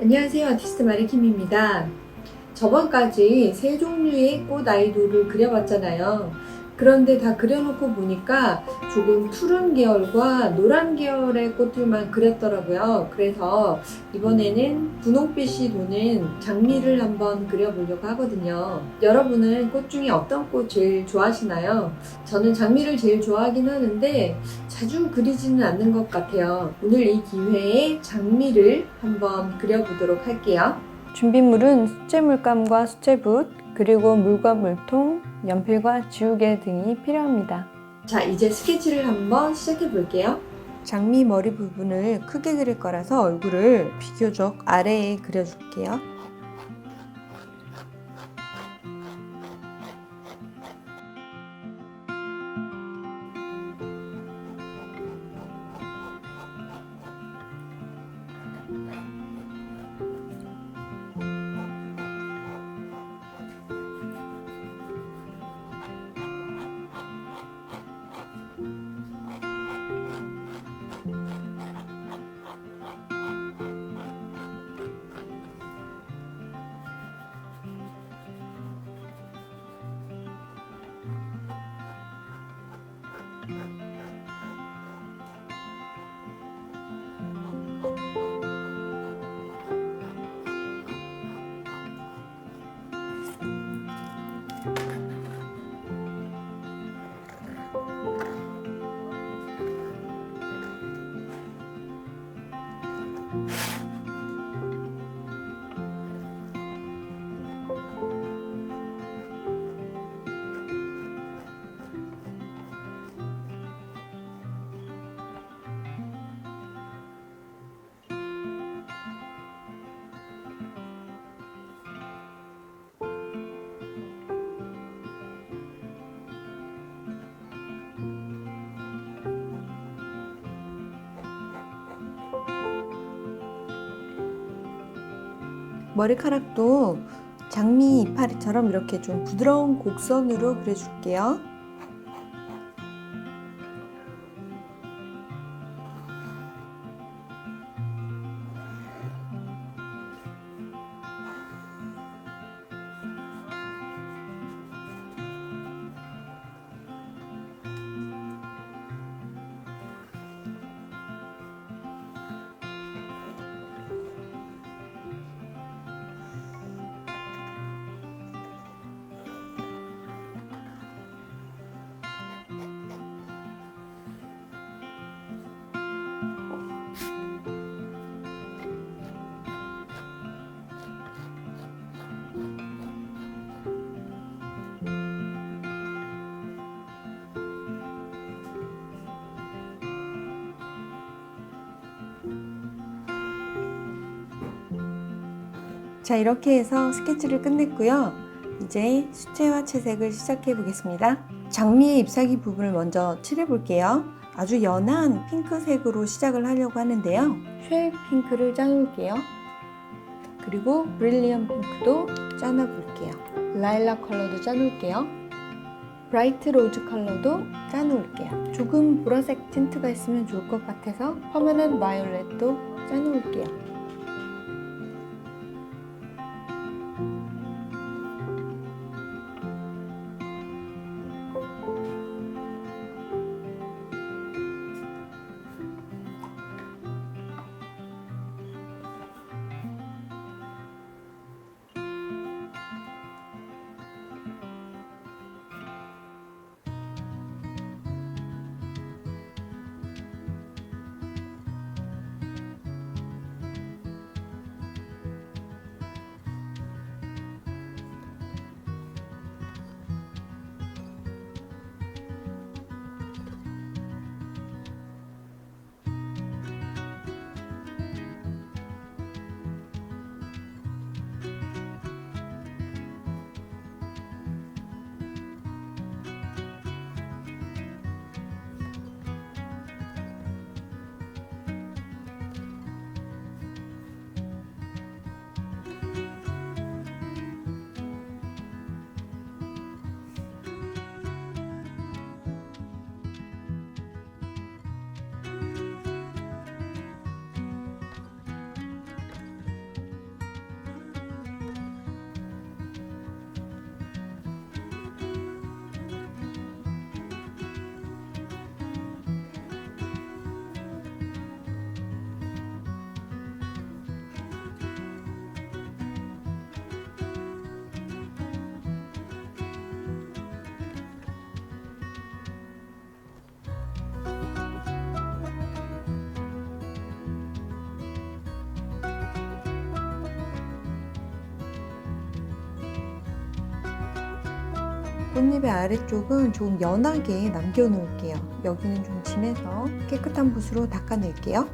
안녕하세요. 아티스트 마리킴입니다. 저번까지 세 종류의 꽃 아이돌을 그려봤잖아요. 그런데 다 그려놓고 보니까 조금 푸른 계열과 노란 계열의 꽃들만 그렸더라고요. 그래서 이번에는 분홍빛이 도는 장미를 한번 그려보려고 하거든요. 여러분은 꽃 중에 어떤 꽃 제일 좋아하시나요? 저는 장미를 제일 좋아하긴 하는데 자주 그리지는 않는 것 같아요. 오늘 이 기회에 장미를 한번 그려보도록 할게요. 준비물은 수채 물감과 수채붓, 그리고 물과 물통, 연필과 지우개 등이 필요합니다. 자, 이제 스케치를 한번 시작해 볼게요. 장미 머리 부분을 크게 그릴 거라서 얼굴을 비교적 아래에 그려줄게요. 머리카락도 장미 이파리처럼 이렇게 좀 부드러운 곡선으로 그려줄게요. 자, 이렇게 해서 스케치를 끝냈고요. 이제 수채화 채색을 시작해 보겠습니다. 장미의 잎사귀 부분을 먼저 칠해 볼게요. 아주 연한 핑크색으로 시작을 하려고 하는데요. 쉘 핑크를 짜놓을게요. 그리고 브릴리언 핑크도 짜놔 볼게요. 라일락 컬러도 짜놓을게요. 브라이트 로즈 컬러도 짜놓을게요. 조금 보라색 틴트가 있으면 좋을 것 같아서 퍼머넌트 바이올렛도 짜놓을게요. 꽃잎의 아래쪽은 좀 연하게 남겨 놓을게요. 여기는 좀 진해서 깨끗한 붓으로 닦아낼게요.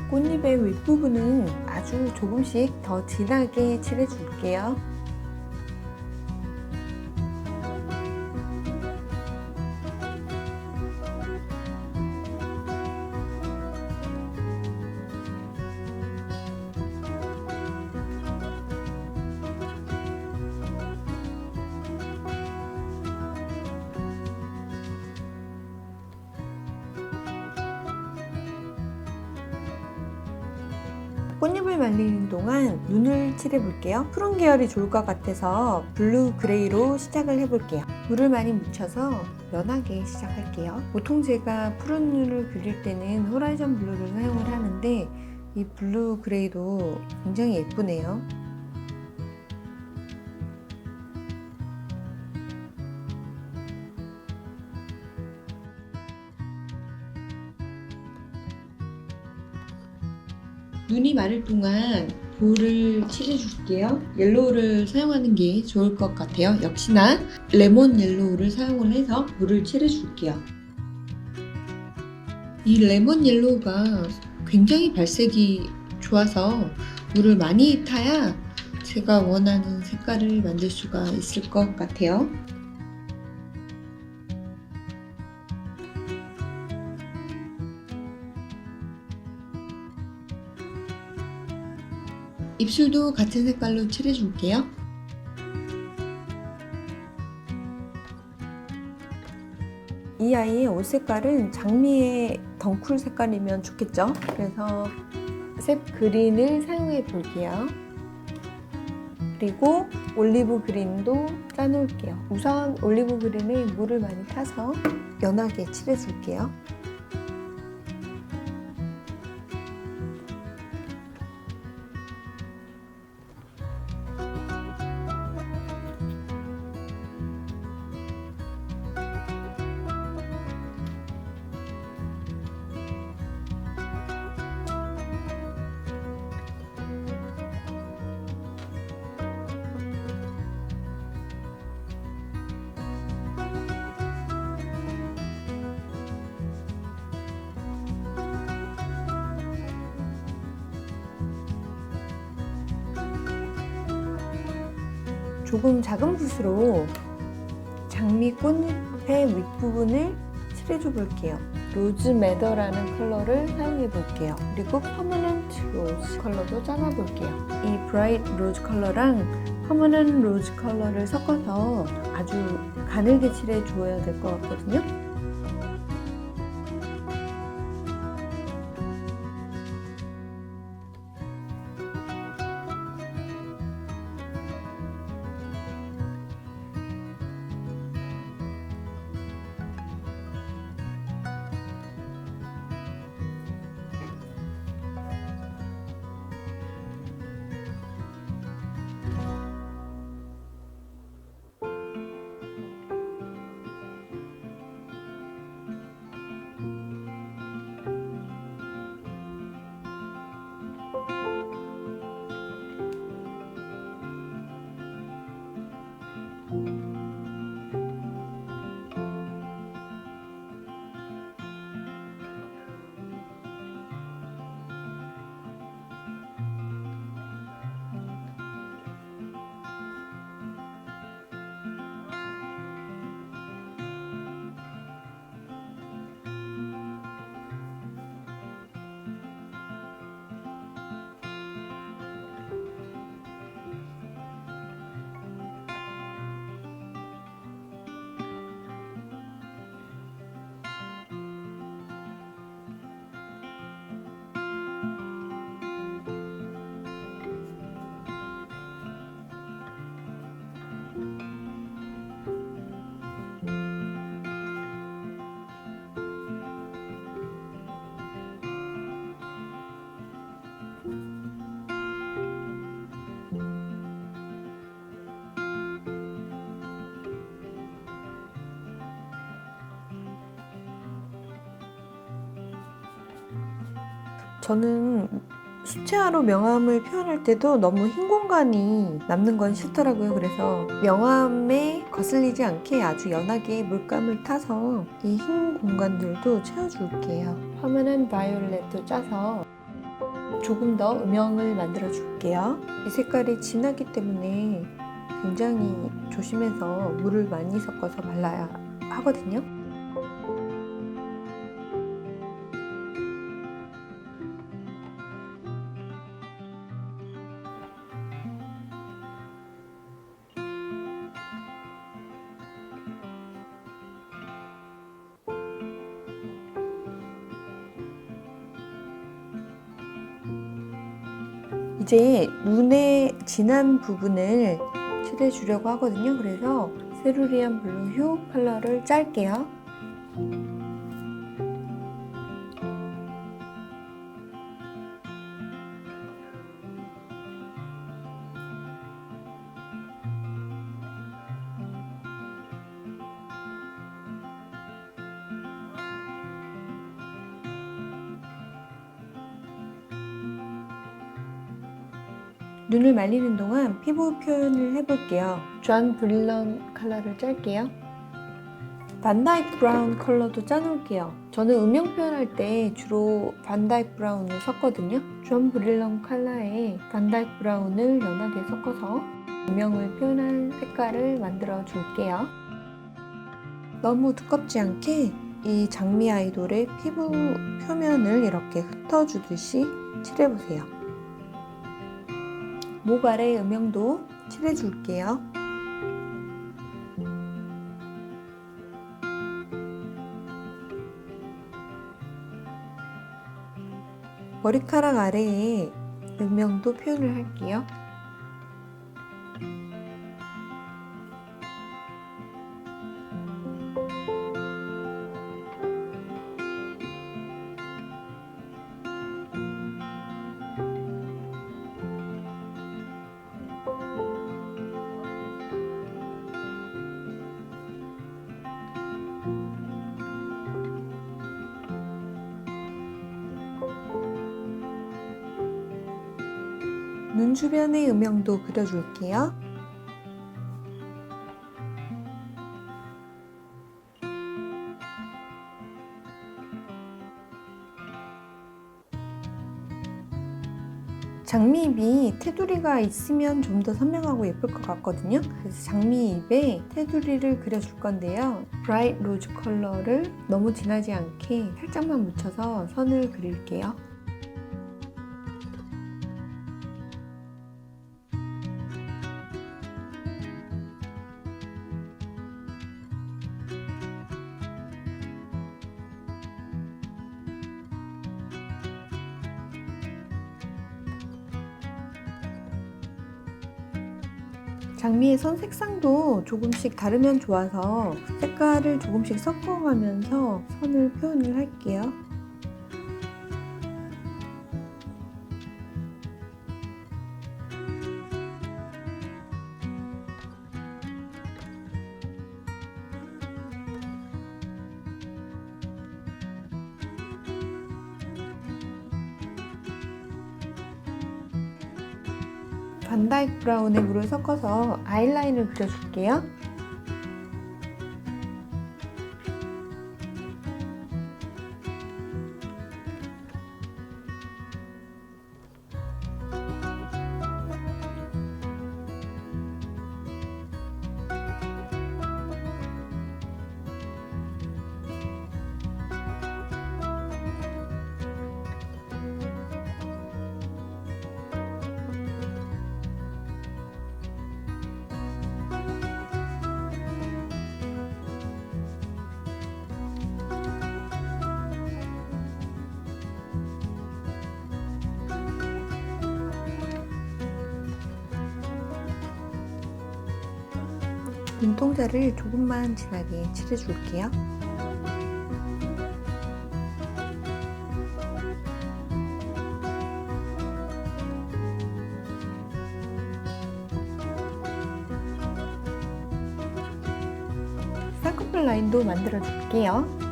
꽃잎의 윗부분은 아주 조금씩 더 진하게 칠해줄게요. 꽃잎을 말리는 동안 눈을 칠해 볼게요. 푸른 계열이 좋을 것 같아서 블루 그레이로 시작을 해 볼게요. 물을 많이 묻혀서 연하게 시작할게요. 보통 제가 푸른 눈을 그릴 때는 호라이즌 블루를 사용을 하는데 이 블루 그레이도 굉장히 예쁘네요. 눈이 마를 동안 볼을 칠해줄게요. 옐로우를 사용하는 게 좋을 것 같아요. 역시나 레몬 옐로우를 사용을 해서 볼을 칠해줄게요. 이 레몬 옐로우가 굉장히 발색이 좋아서 물을 많이 타야 제가 원하는 색깔을 만들 수가 있을 것 같아요. 입술도 같은 색깔로 칠해줄게요. 이 아이의 옷 색깔은 장미의 덩쿨 색깔이면 좋겠죠? 그래서 셉 그린을 사용해 볼게요. 그리고 올리브 그린도 짜놓을게요. 우선 올리브 그린에 물을 많이 타서 연하게 칠해줄게요. 조금 작은 붓으로 장미 꽃잎의 윗부분을 칠해줘 볼게요. 로즈 매더라는 컬러를 사용해 볼게요. 그리고 퍼머넌트 로즈 컬러도 짜놔 볼게요. 이 브라이트 로즈 컬러랑 퍼머넌트 로즈 컬러를 섞어서 아주 가늘게 칠해 줘야 될 것 같거든요. 저는 수채화로 명암을 표현할 때도 너무 흰 공간이 남는 건 싫더라고요. 그래서 명암에 거슬리지 않게 아주 연하게 물감을 타서 이 흰 공간들도 채워줄게요. 퍼머넌트 바이올렛도 짜서 조금 더 음영을 만들어 줄게요. 이 색깔이 진하기 때문에 굉장히 조심해서 물을 많이 섞어서 발라야 하거든요. 이제 눈의 진한 부분을 칠해 주려고 하거든요. 그래서 세루리안 블루 휴 컬러를 짤게요. 눈을 말리는 동안 피부 표현을 해볼게요. 존 브릴런 컬러를 짤게요. 반다이크 브라운 컬러도 짜놓을게요. 저는 음영 표현할 때 주로 반다이크 브라운을 섞거든요. 존 브릴런 컬러에 반다이크 브라운을 연하게 섞어서 음영을 표현한 색깔을 만들어 줄게요. 너무 두껍지 않게 이 장미 아이돌의 피부 표면을 이렇게 흩어주듯이 칠해보세요. 목 아래 음영도 칠해줄게요. 머리카락 아래에 음영도 표현을 할게요. 눈 주변의 음영도 그려줄게요. 장미잎이 테두리가 있으면 좀 더 선명하고 예쁠 것 같거든요. 그래서 장미잎에 테두리를 그려줄 건데요. 브라이트 로즈 컬러를 너무 진하지 않게 살짝만 묻혀서 선을 그릴게요. 장미의 선 색상도 조금씩 다르면 좋아서 색깔을 조금씩 섞어가면서 선을 표현을 할게요. 반다이크 브라운에 물을 섞어서 아이라인을 그려줄게요. 눈동자를 조금만 진하게 칠해줄게요. 쌍꺼풀 라인도 만들어줄게요.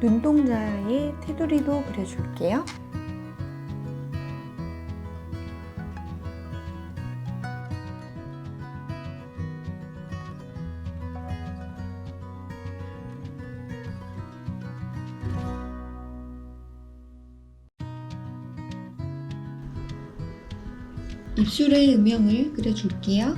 눈동자에 테두리도 그려줄게요. 입술에 음영을 그려줄게요.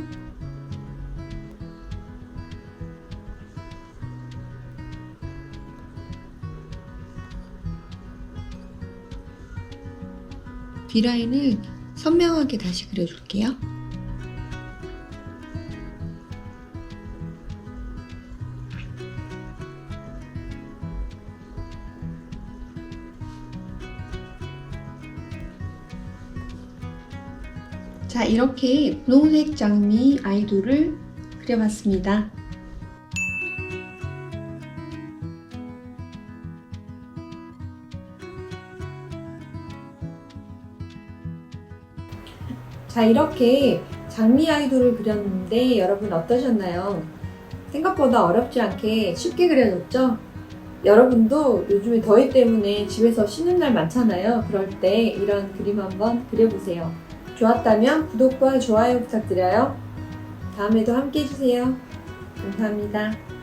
B라인을 선명하게 다시 그려줄게요. 자, 이렇게 분홍색 장미 아이돌을 그려봤습니다. 자, 이렇게 장미 아이돌을 그렸는데 여러분 어떠셨나요? 생각보다 어렵지 않게 쉽게 그려졌죠? 여러분도 요즘에 더위 때문에 집에서 쉬는 날 많잖아요. 그럴 때 이런 그림 한번 그려보세요. 좋았다면 구독과 좋아요 부탁드려요. 다음에도 함께 해주세요. 감사합니다.